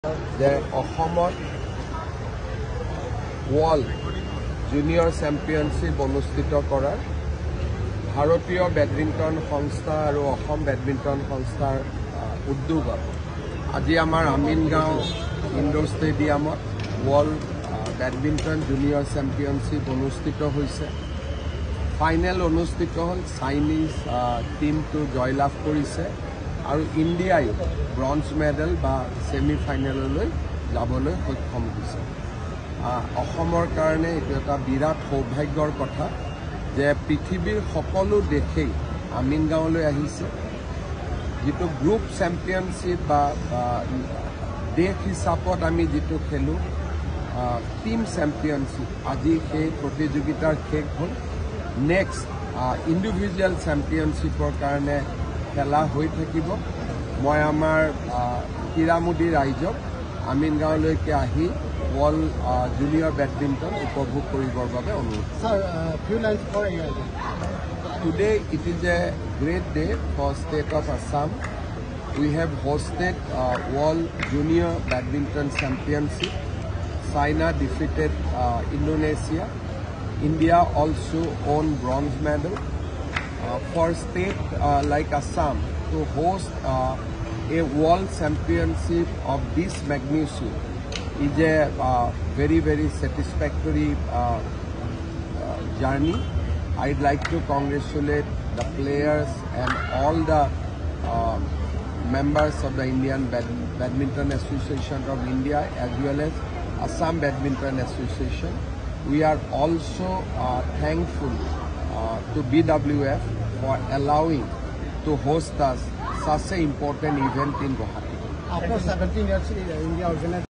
যে অসমত world junior championship অনুষ্ঠিত কৰাৰ ভাৰতীয় বেডমিণ্টন সংস্থা আৰু অসম বেডমিণ্টন সংস্থাৰ উদ্যোগত আজি আমাৰ আমিনগাঁও ইনডোৰ ষ্টেডিয়ামত ওয়ার্ল্ড বেডমিণ্টন জুনিয়র চ্যাম্পিয়নশিপ অনুষ্ঠিত হৈছে। ফাইনেল অনুষ্ঠিত হ'ল, চাইনিজ টিমটো জয়লাভ কৰিছে আৰু ইণ্ডিয়াই ব্ৰঞ্জ মেডেল বা ছেমি ফাইনেললৈ যাবলৈ সক্ষম হৈছে। অসমৰ কাৰণে এইটো এটা বিৰাট সৌভাগ্যৰ কথা যে পৃথিৱীৰ সকলো দেশেই আমিনগাঁৱলৈ আহিছে। যিটো গ্ৰুপ চেম্পিয়নশ্বিপ বা দেশ হিচাপত আমি যিটো খেলোঁ টিম চেম্পিয়নশ্বিপ, আজি সেই প্ৰতিযোগিতাৰ শেষ হ'ল। নেক্সট ইণ্ডিভিজুৱেল চেম্পিয়নশ্বিপৰ কাৰণে খেলা হৈ থাকিব। মই আমাৰ হীৰামুডি ৰাইজক আমিনগাঁৱলৈকে আহি ওয়াৰ্ল্ড জুনিয়ৰ বেডমিণ্টন উপভোগ কৰিবৰ বাবে অনুৰোধ। Today it is a great day for state of Assam. We have hosted World Junior Badminton Championship. China defeated Indonesia. India also won bronze medal. For state like Assam to host a world championship of this magnitude is a very satisfactory journey. I'd like to congratulate the players and all the members of the Indian Badminton Association of India as well as Assam Badminton Association. We are also thankful to BWF for allowing to host us such an important event in Guwahati. After 17 years, India organized